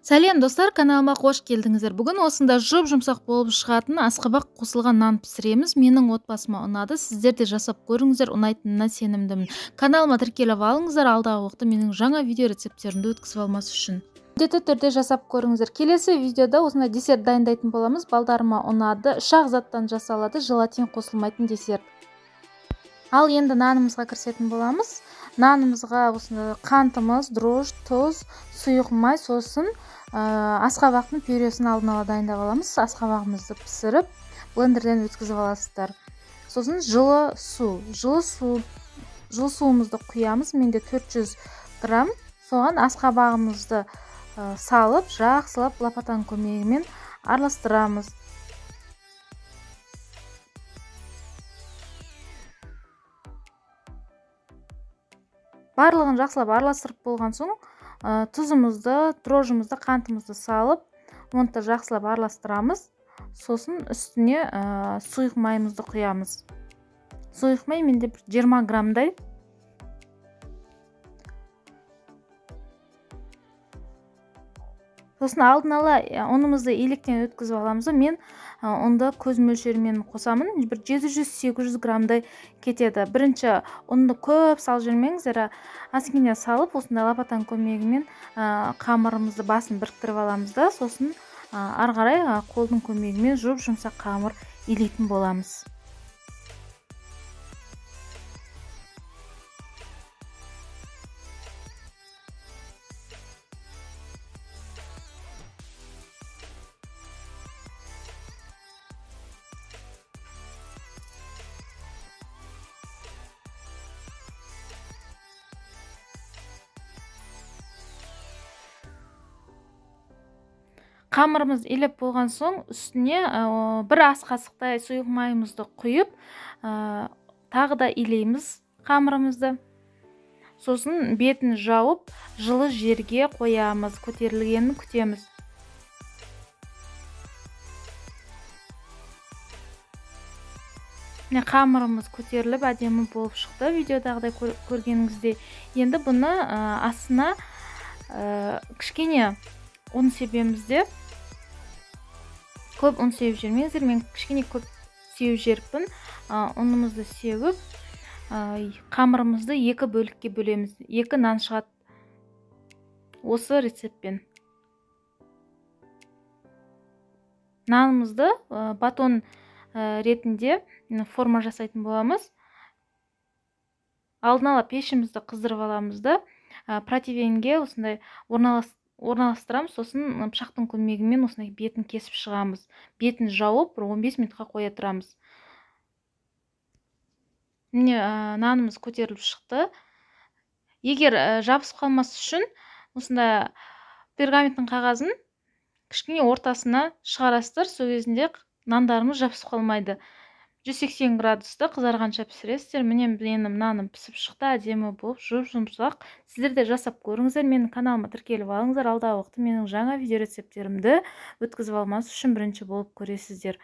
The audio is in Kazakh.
Сәлем достар, каналыма қош келдіңіздер. Бүгін осында жұп-жұмсақ болып шығатын асқабақ қосылған нан пісіреміз. Менің отбасыма ұнады. Сіздер де жасап көріңіздер, ұнайтынына сенімдімін. Каналыма тіркеліп алыңыздар, алдағы уақытта менің жаңа видео рецепттерімді өткізіп алмас үшін. Міндетті түрде жасап көріңіздер. Келесі видеода осындай десерт дайындайтын боламыз. Балдарыма ұнады. Үш ақ заттан жасалады, желатин қосылмайтын десерт. Ал енді нанымызға кірісетін боламыз. Нанымызға осындай қантымыз, дрожь, тұз, сұйық май, сосын асқабақтың пюресін алдын ала дайындап аламыз. Асқабағымызды пісіріп, блендерден өткізіп аласыздар. Сосын жылы суымызды құямыз. Менде 400 грамм. Соған асқабағымызды салып, жақсылап лапатан көмегімен араластырамыз. Барлығын жақсылап араластырып болған соң, тұзымызды, дрожжымызды, қантымызды салып, оны да жақсылап араластырамыз. Сосын үстіне сұйық майымызды құямыз. Сұйық май менде 20 граммдай. Сосын алдын ала ұнымызды електен өткізіп аламыз. Мен ұнды көз мөлшерімен қосамын. 700-800 граммдай кетеді. Бірінші ұнды көп салып жүрмеңіздер, азкене салып, осындай лапатан көмегімен қамырымызды басын біріктіріп аламыз да, сосын ары қарай қолдың көмегімен жұп-жұмсақ қамыр илейтін боламыз. Қамырымыз илеп болған соң, үстіне бір ас қасықтай сұйық майымызды құйып, тағы да илейміз қамырымызды. Сосын бетін жауып, жылы жерге қоямыз, көтерілгенін күтеміз. Қамырымыз көтеріліп, әдемі болып шықты, видеодағыдай көргеніңізде. Енді бұны астына кішкене ұн себемізде. Көп ұн сеуіп жүрмеңіздер, мен кішкене көп сеуіп жеріппін. Ұнымызды сеуіп, қамырымызды 2 бөлікке бөлеміз. 2 нан шығады осы рецептпен. Нанымызды батон ретінде форма жасайтын боламыз. Алдын ала пешімізді қыздырып аламыз да, противеньге осындай орналастырамыз, сосын пышақтың көмегімен осындай бетін кесіп шығамыз. Бетін жауып, 15 минутқа қоя тұрамыз. Міне нанымыз көтеріліп шықты. Егер жабысып қалмас үшін, осындай пергаменттің қағазын кішкене ортасына шығарасыздар, сол кезінде нандарымыз жабысып қалмайды. 180 градуста қызарғанша пісіресіздер. Міне менің наным пісіп шықты, әдемі болып, жұп-жұмсақ. Сіздер де жасап көріңіздер, менің каналыма тіркеліп алыңыздар, алдағы уақытта менің жаңа видео рецепттерімді өткізіп алмас үшін бірінші болып көресіздер.